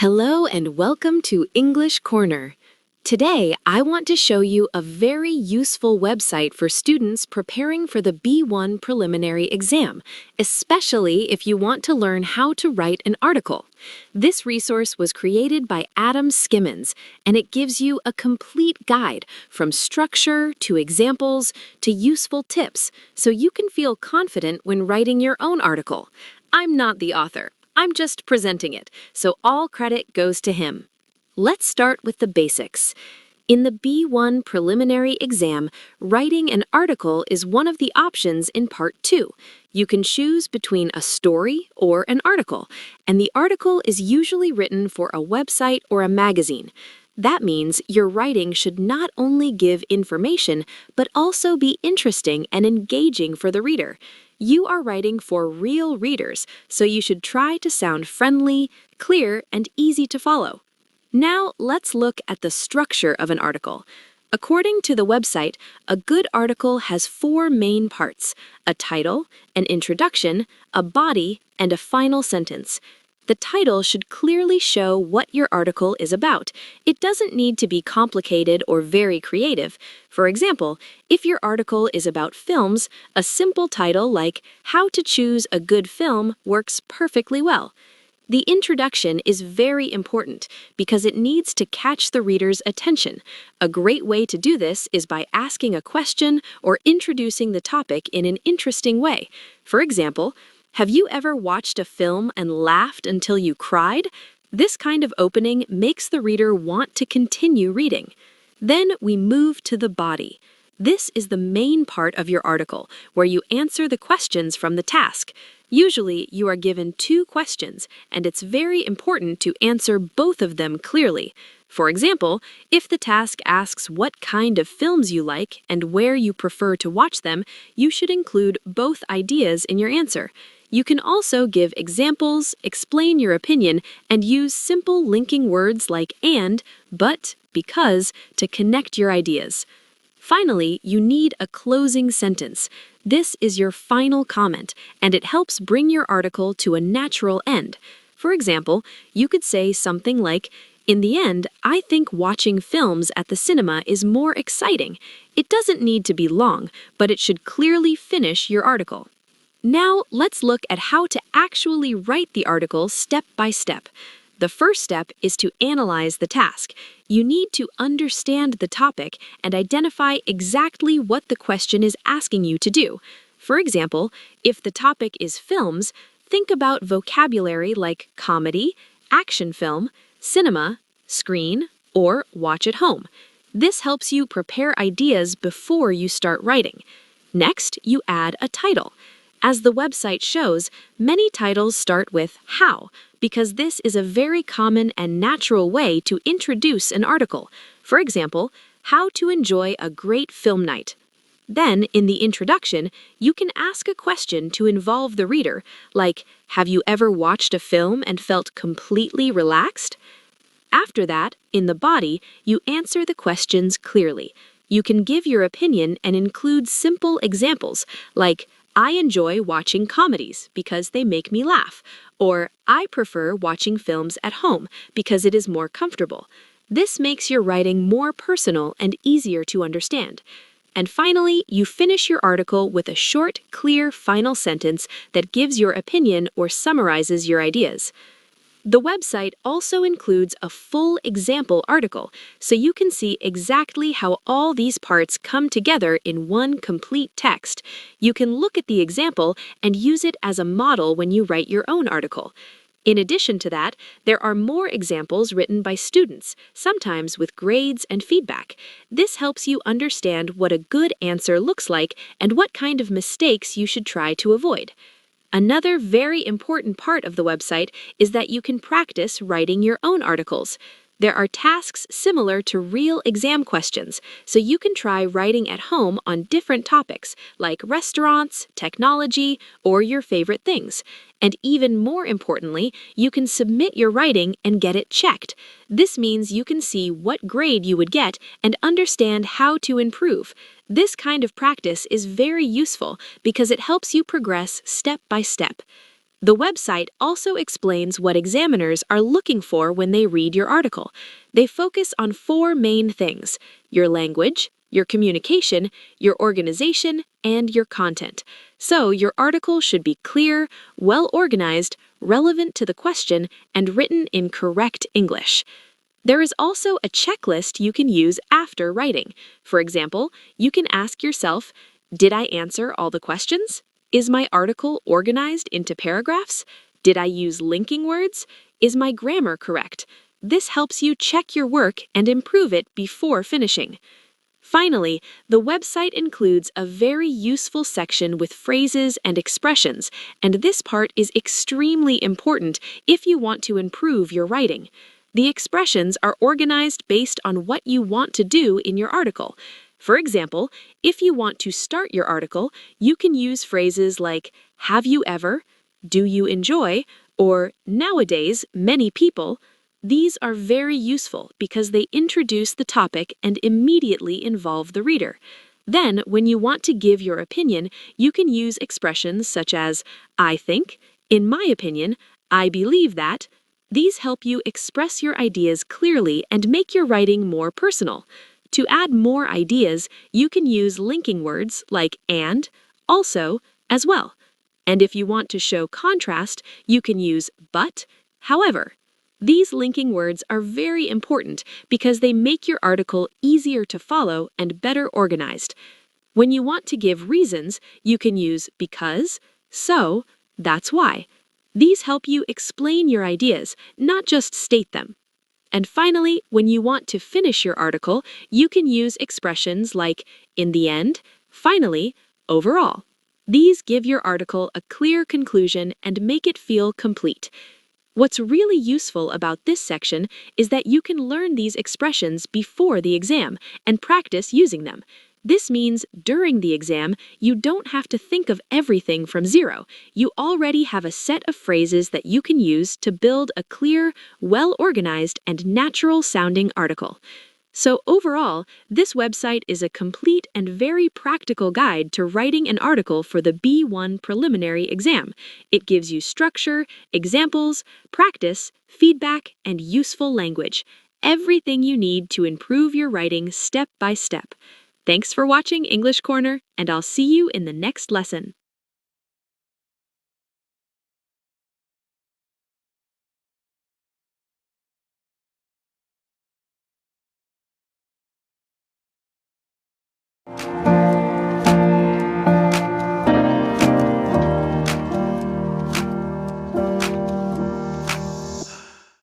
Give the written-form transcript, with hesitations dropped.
Hello and welcome to English Corner. Today, I want to show you a very useful website for students preparing for the B1 preliminary exam, especially if you want to learn how to write an article. This resource was created by Adam Skimmons, and it gives you a complete guide from structure to examples to useful tips so you can feel confident when writing your own article. I'm not the author. I'm just presenting it, so all credit goes to him. Let's start with the basics. In the B1 preliminary exam, writing an article is one of the options in Part 2. You can choose between a story or an article, and the article is usually written for a website or a magazine. That means your writing should not only give information, but also be interesting and engaging for the reader. You are writing for real readers, so you should try to sound friendly, clear, and easy to follow. Now, let's look at the structure of an article. According to the website, a good article has 4 main parts: a title, an introduction, a body, and a final sentence. The title should clearly show what your article is about. It doesn't need to be complicated or very creative. For example, if your article is about films, a simple title like "How to Choose a Good Film" works perfectly well. The introduction is very important because it needs to catch the reader's attention. A great way to do this is by asking a question or introducing the topic in an interesting way. For example, have you ever watched a film and laughed until you cried? This kind of opening makes the reader want to continue reading. Then we move to the body. This is the main part of your article, where you answer the questions from the task. Usually, you are given 2 questions, and it's very important to answer both of them clearly. For example, if the task asks what kind of films you like and where you prefer to watch them, you should include both ideas in your answer. You can also give examples, explain your opinion, and use simple linking words like and, but, because to connect your ideas. Finally, you need a closing sentence. This is your final comment, and it helps bring your article to a natural end. For example, you could say something like, "In the end, I think watching films at the cinema is more exciting." It doesn't need to be long, but it should clearly finish your article. Now, let's look at how to actually write the article step by step. The first step is to analyze the task. You need to understand the topic and identify exactly what the question is asking you to do. For example, if the topic is films, think about vocabulary like comedy, action film, cinema, screen, or watch at home. This helps you prepare ideas before you start writing. Next, you add a title. As the website shows, many titles start with "how," because this is a very common and natural way to introduce an article. For example, "How to enjoy a great film night." Then, in the introduction, you can ask a question to involve the reader, like, "Have you ever watched a film and felt completely relaxed?" After that, in the body, you answer the questions clearly. You can give your opinion and include simple examples, like, "I enjoy watching comedies because they make me laugh," or "I prefer watching films at home because it is more comfortable." This makes your writing more personal and easier to understand. And finally, you finish your article with a short, clear final sentence that gives your opinion or summarizes your ideas. The website also includes a full example article, so you can see exactly how all these parts come together in one complete text. You can look at the example and use it as a model when you write your own article. In addition to that, there are more examples written by students, sometimes with grades and feedback. This helps you understand what a good answer looks like and what kind of mistakes you should try to avoid. Another very important part of the website is that you can practice writing your own articles. There are tasks similar to real exam questions, so you can try writing at home on different topics like restaurants, technology, or your favorite things. And even more importantly, you can submit your writing and get it checked. This means you can see what grade you would get and understand how to improve. This kind of practice is very useful because it helps you progress step by step. The website also explains what examiners are looking for when they read your article. They focus on 4 main things: your language, your communication, your organization, and your content. So your article should be clear, well organized, relevant to the question, and written in correct English. There is also a checklist you can use after writing. For example, you can ask yourself, did I answer all the questions? Is my article organized into paragraphs? Did I use linking words? Is my grammar correct? This helps you check your work and improve it before finishing. Finally, the website includes a very useful section with phrases and expressions, and this part is extremely important if you want to improve your writing. The expressions are organized based on what you want to do in your article. For example, if you want to start your article, you can use phrases like, have you ever, do you enjoy, or nowadays, many people. These are very useful because they introduce the topic and immediately involve the reader. Then, when you want to give your opinion, you can use expressions such as, I think, in my opinion, I believe that. These help you express your ideas clearly and make your writing more personal. To add more ideas, you can use linking words like and, also, as well. And if you want to show contrast, you can use but, however. These linking words are very important because they make your article easier to follow and better organized. When you want to give reasons, you can use because, so, that's why. These help you explain your ideas, not just state them. And finally, when you want to finish your article, you can use expressions like in the end, finally, overall. These give your article a clear conclusion and make it feel complete. What's really useful about this section is that you can learn these expressions before the exam and practice using them. This means during the exam, you don't have to think of everything from zero. You already have a set of phrases that you can use to build a clear, well-organized, and natural-sounding article. So overall, this website is a complete and very practical guide to writing an article for the B1 preliminary exam. It gives you structure, examples, practice, feedback, and useful language. Everything you need to improve your writing step by step. Thanks for watching English Corner, and I'll see you in the next lesson.